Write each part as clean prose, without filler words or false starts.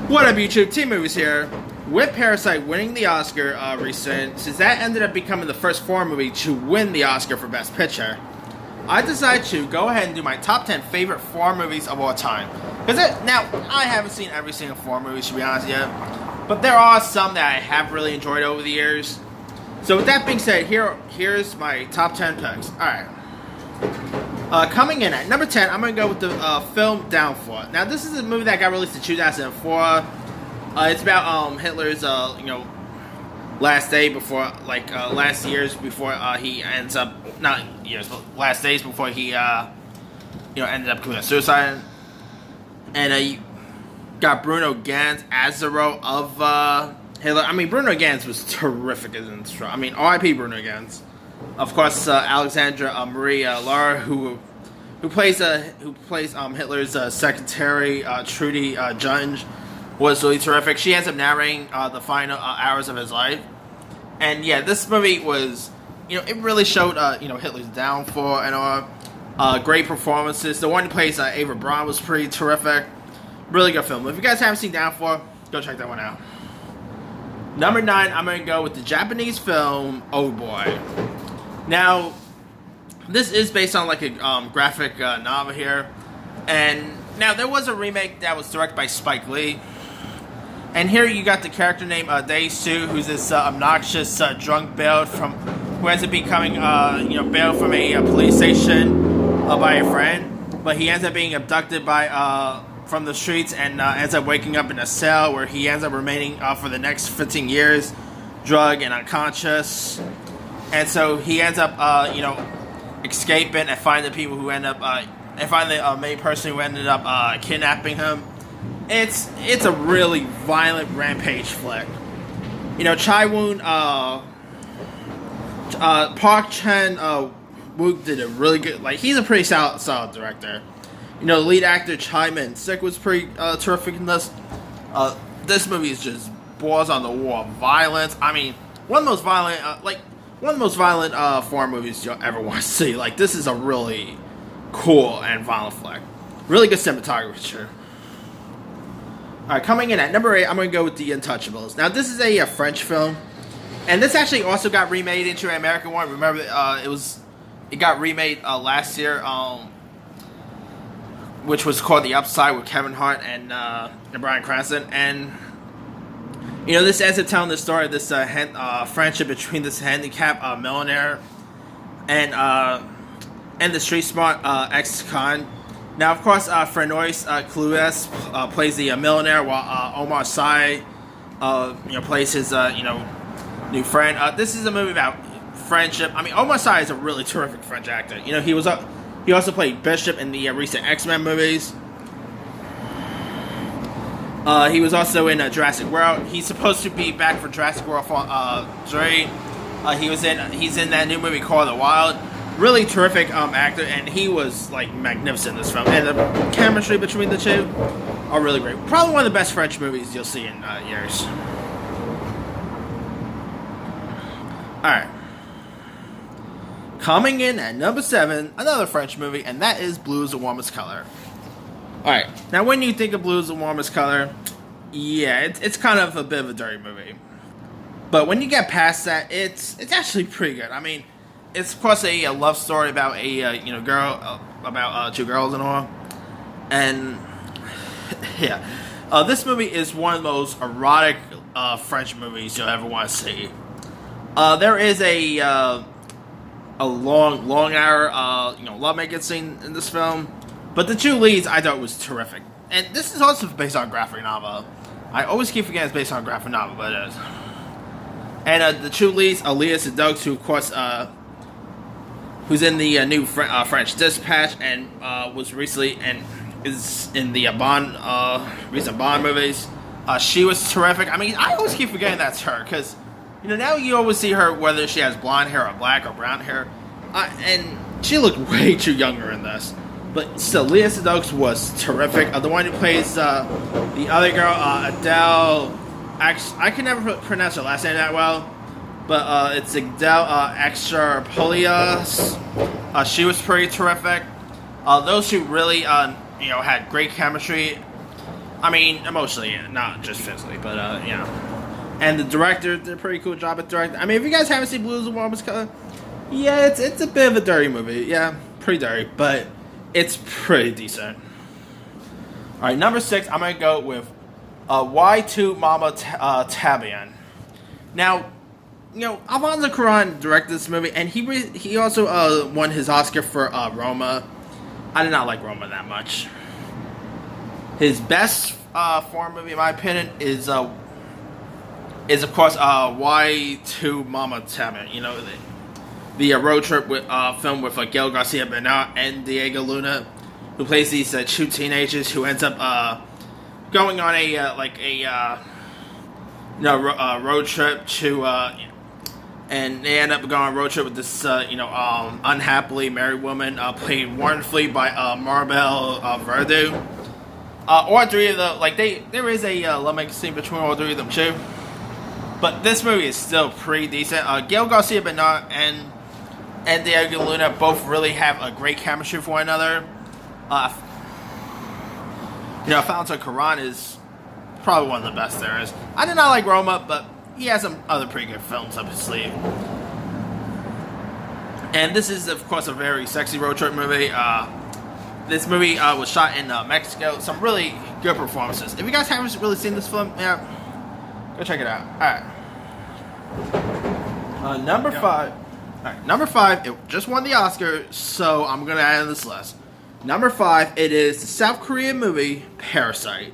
What up, YouTube? Team Movies here. With Parasite winning the Oscar recent, since that ended up becoming the first foreign movie to win the Oscar for Best Picture, I decided to go ahead and do my top 10 favorite foreign movies of all time. Now, I haven't seen every single foreign movie, to be honest, yet, but there are some that I have really enjoyed over the years. So with that being said, here's my top 10 picks. Alright. Coming in at number 10, I'm going to go with the film Downfall. Now, this is a movie that got released in 2004. It's about Hitler's, last day before, last years before he ends up, not years, but last days before he, ended up committing suicide. And you got Bruno Ganz as the role of Hitler. I mean, Bruno Ganz was terrific in this role. I mean, R.I.P. Bruno Ganz. Of course, Alexandra Marie Lara, who plays Hitler's secretary, Trudy Junge, was really terrific. She ends up narrating the final hours of his life, and yeah, this movie was, it really showed Hitler's downfall and all. Great performances. The one who plays Ava Braun was pretty terrific. Really good film. If you guys haven't seen Downfall, go check that one out. Number 9, I'm gonna go with the Japanese film Oh Boy. Now, this is based on like a graphic novel here, and now there was a remake that was directed by Spike Lee, and here you got the character named Dae-soo, who's this obnoxious drunk bailed who ends up becoming bailed from a police station by a friend, but he ends up being abducted by from the streets and ends up waking up in a cell where he ends up remaining for the next 15 years, drugged and unconscious. And so he ends up, escaping and find the people who end up, and find the main person who ended up kidnapping him. It's a really violent rampage flick. Chai Woon, Park Chan Wook did a really good, he's a pretty solid director. The lead actor Chai Min-sik was pretty terrific in this. This movie is just balls on the wall violence. I mean, one of the most violent foreign movies you'll ever want to see. This is a really cool and violent flick. Really good cinematography. Alright, coming in at number 8, I'm going to go with The Untouchables. Now, this is a French film, and this actually also got remade into an American one. Remember, it got remade last year, which was called The Upside with Kevin Hart and Bryan Cranston. And this ends up telling the story of this friendship between this handicapped millionaire and the street smart ex-con. Now, of course, Franois Cloes plays the millionaire, while Omar Sy plays his new friend. This is a movie about friendship. I mean, Omar Sy is a really terrific French actor. He also played Bishop in the recent X-Men movies. He was also in Jurassic World. He's supposed to be back for Jurassic World 3. He's in that new movie called The Wild. Really terrific actor, and he was magnificent in this film. And the chemistry between the two are really great. Probably one of the best French movies you'll see in years. Alright. Coming in at number 7, another French movie, and that is Blue is the Warmest Color. Alright, now when you think of Blue is the Warmest Color, yeah, it's kind of a bit of a dirty movie. But when you get past that, it's actually pretty good. I mean, it's of course a love story about a girl, about 2 girls and all. And yeah, this movie is one of the most erotic French movies you'll ever want to see. There is a long hour lovemaking scene in this film, but the 2 leads I thought was terrific. And this is also based on a graphic novel. I always keep forgetting it's based on a graphic novel, but it is. And the 2 leads, Leah Sedux, who of course who's in the new French Dispatch and was recently and is in the recent Bond movies. She was terrific. I mean, I always keep forgetting that's her, because now you always see her whether she has blonde hair or black or brown hair. And she looked way too younger in this. But still, Leah Sedux was terrific. The one who plays the other girl, Adele, I can never pronounce her last name that well, but it's Adele Exarchopoulos. She was pretty terrific. Those two really, had great chemistry. I mean, emotionally, yeah, not just physically, but yeah. And the director did a pretty cool job at directing. I mean, if you guys haven't seen Blues and Warmest, yeah, it's a bit of a dirty movie. Yeah, pretty dirty, but it's pretty decent. All right, number 6, I'm gonna go with Tu Mama Tambien. Now, you know, Alfonso Cuarón directed this movie, and he also won his Oscar for Roma. I did not like Roma that much. His best foreign movie, in my opinion, is of course Tu Mama Tambien. You know, the road trip with film with Gael Garcia Bernal and Diego Luna, who plays these two teenagers who ends up going on a road trip to and they end up going on a road trip with this unhappily married woman played wonderfully by Maribel Verdú. All three of them, there is a love scene between all three of them too. But this movie is still pretty decent. Gael Garcia Bernal and Diego Luna both really have a great chemistry for one another. Alfonso Cuarón is probably one of the best there is. I did not like Roma, but he has some other pretty good films up his sleeve. And this is, of course, a very sexy road trip movie. This movie was shot in Mexico. Some really good performances. If you guys haven't really seen this film, yeah, go check it out. Alright. Number 5. Alright, number 5, it just won the Oscar, so I'm going to add in this list. Number 5, it is the South Korean movie Parasite,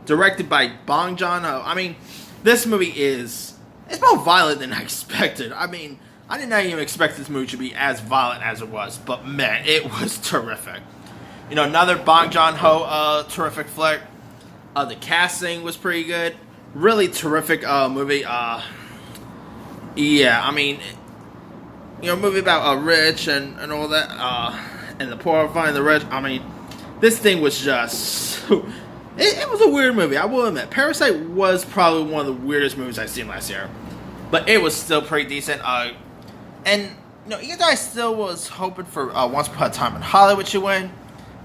directed by Bong Joon-ho. I mean, this movie it's more violent than I expected. I mean, I did not even expect this movie to be as violent as it was, but man, it was terrific. You know, another Bong Joon-ho terrific flick. The casting was pretty good. Really terrific movie. Yeah, I mean, movie about rich and all that, and the poor finding the rich. I mean, this thing was just... It was a weird movie, I will admit. Parasite was probably one of the weirdest movies I've seen last year. But it was still pretty decent. And, even though I still was hoping for Once Upon a Time in Hollywood to win,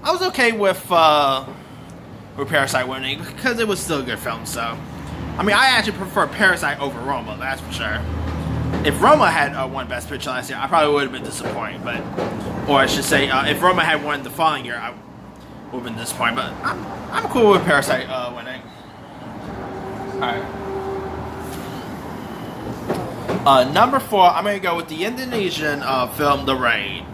I was okay with Parasite winning because it was still a good film, so... I mean, I actually prefer Parasite over Roma, that's for sure. If Roma had won Best Picture last year, I probably would have been disappointed, but... Or I should say, if Roma had won the following year, I would have been disappointed, but I'm cool with Parasite winning. Alright. Number 4, I'm going to go with the Indonesian film, The Raid.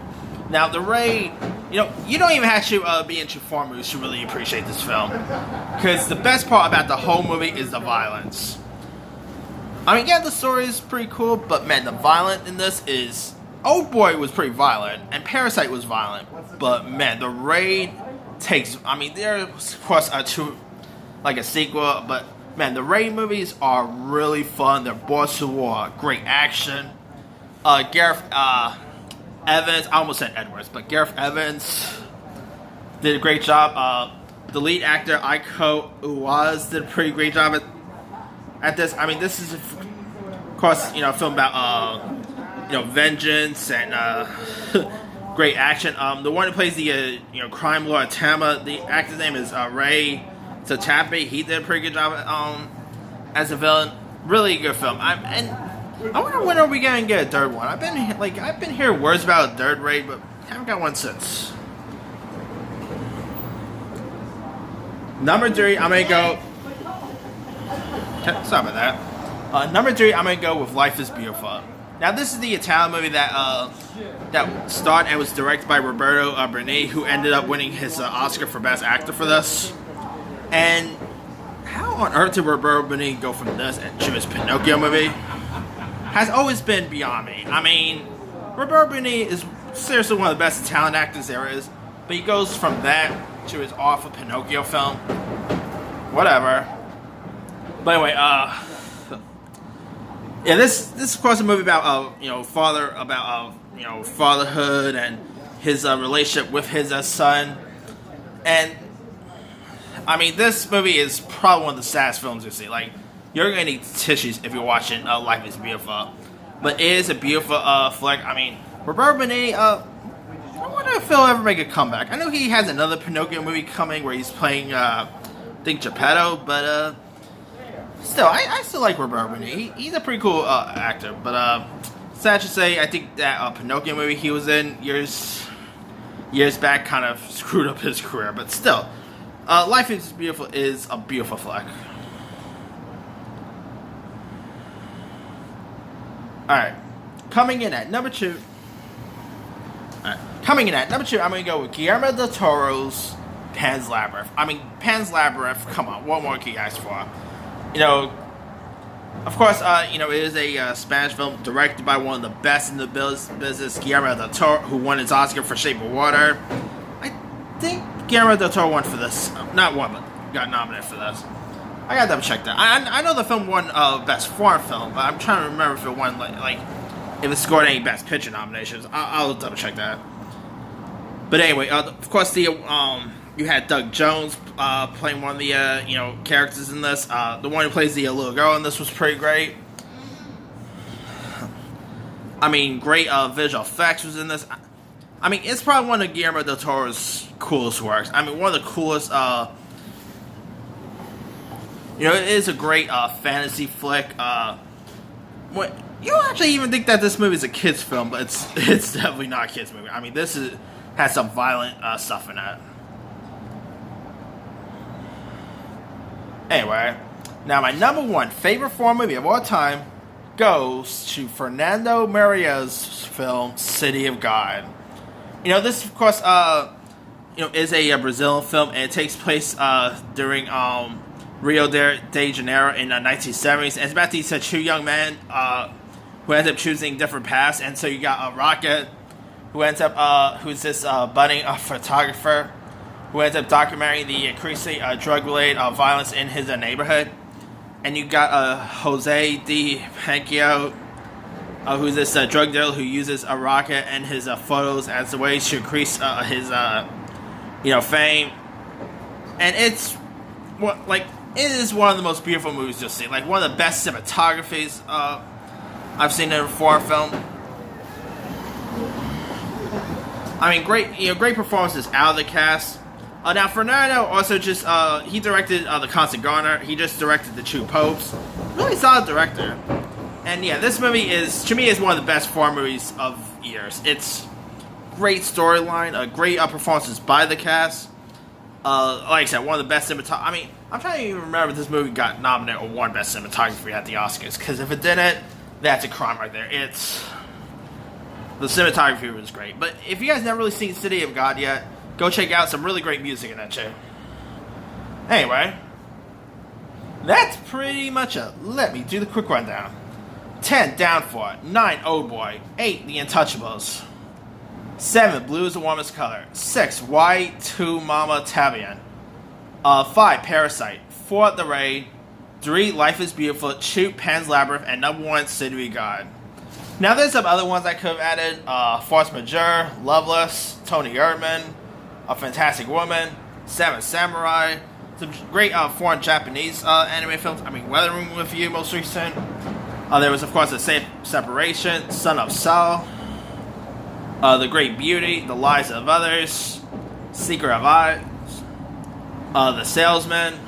Now, The Raid, you don't even have to be into foreign movies to really appreciate this film. Because the best part about the whole movie is the violence. I mean, yeah, the story is pretty cool, but man, the violence in this is... Old Boy was pretty violent, and Parasite was violent. But man, The Raid takes... I mean, there's, of course, a sequel, but man, the Raid movies are really fun. They're balls to the wall, great action. Gareth Evans, I almost said Edwards, but Gareth Evans did a great job. The lead actor, Iko Uwais, did a pretty great job at this. I mean, this is, of course, a film about, vengeance and great action. The one who plays the, crime lord Tama, the actor's name is Ray Satapi. He did a pretty good job as a villain. Really good film. I wonder when are we gonna get a third one. I've been hearing words about a third Raid, but haven't got one since. Number 3, I'm gonna go. Sorry about that. Number 3, I'm gonna go with Life is Beautiful. Now, this is the Italian movie that starred and was directed by Roberto Benigni, who ended up winning his Oscar for Best Actor for this. And how on earth did Roberto Benigni go from this to his Pinocchio movie? Has always been beyond me. I mean, Roberto Benigni is seriously one of the best Italian actors there is, but he goes from that to his awful Pinocchio film. Whatever. But anyway, yeah, this of course a movie about fatherhood and his relationship with his son, and I mean, this movie is probably one of the saddest films you see. Like, you're gonna need tissues if you're watching Life is Beautiful. But it is a beautiful flick. I mean, Roberto Benigni, I wonder if he'll ever make a comeback. I know he has another Pinocchio movie coming where he's playing think Geppetto, but still, I still like Roberto Benigni. He's a pretty cool actor, but sad to say, I think that Pinocchio movie he was in years back kind of screwed up his career, but still, Life is Beautiful is a beautiful flick. Alright, coming in at number 2, I'm going to go with Guillermo del Toro's Pan's Labyrinth. I mean, Pan's Labyrinth, come on, what more can you ask for? You know, of course, it is a Spanish film directed by one of the best in the business, Guillermo del Toro, who won his Oscar for Shape of Water. I think Guillermo del Toro won for this. Not won, but got nominated for this. I gotta double check that. I know the film won Best Foreign Film, but I'm trying to remember if it won, like if it scored any Best Picture nominations. I'll double check that. But anyway, of course, you had Doug Jones playing one of the characters in this. The one who plays the little girl in this was pretty great. I mean, great visual effects was in this. I mean, it's probably one of Guillermo del Toro's coolest works. I mean, one of the coolest. It is a great fantasy flick. You don't actually even think that this movie is a kids film, but it's definitely not a kids movie. I mean, this has some violent stuff in it. Anyway, now my number 1 favorite foreign movie of all time goes to Fernando Maria's film City of God. This of course is a Brazilian film, and it takes place during Rio de Janeiro in the 1970s. And it's about these 2 young men who end up choosing different paths. And so you got Rocket, who ends up who's this budding photographer who ends up documenting the increasing drug-related violence in his neighborhood. And you got Jose Di Pancio, who's this drug dealer who uses a rocket and his photos as a way to increase his fame. And it is one of the most beautiful movies you'll see. Like, one of the best cinematographies I've seen in a foreign film. I mean, great performances out of the cast. Now, Fernando also just, he directed The Constant Gardener. He just directed The Two Popes. Really solid director. And yeah, this movie to me, is one of the best foreign movies of years. It's great storyline, great performances by the cast. Like I said, one of the best cinematography. I mean, I'm trying to even remember if this movie got nominated or won Best Cinematography at the Oscars. Because if it didn't, that's a crime right there. The cinematography was great. But if you guys never really seen City of God yet, go check out some really great music in that too. Anyway, that's pretty much it. Let me do the quick rundown. 10, Down For It. 9, Old Boy. 8, The Untouchables. 7, Blue is the Warmest Color. 6, Why Tu Mama Tambien. 5, Parasite. 4, The Raid. 3, Life is Beautiful. 2, Pan's Labyrinth. And number 1, City of God. Now there's some other ones I could have added. Force Majeure, Loveless, Tony Erdmann, A Fantastic Woman, 7 Samurai, some great foreign Japanese anime films. I mean, Weathering with You, most recent. There was, of course, A Safe Separation, Son of Saul, The Great Beauty, The Lives of Others, Secret of Eyes, The Salesman,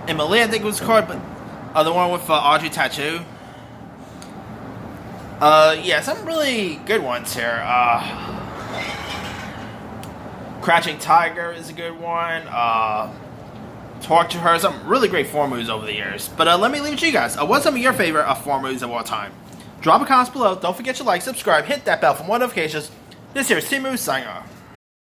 Emily, I think it was called, but the one with Audrey Tautou. Yeah, some really good ones here. Crouching Tiger is a good one. Talk to Her. Some really great foreign movies over the years. But let me leave it to you guys. What's some of your favorite foreign movies of all time? Drop a comment below. Don't forget to like, subscribe, hit that bell for more notifications. This here is Timu signing off.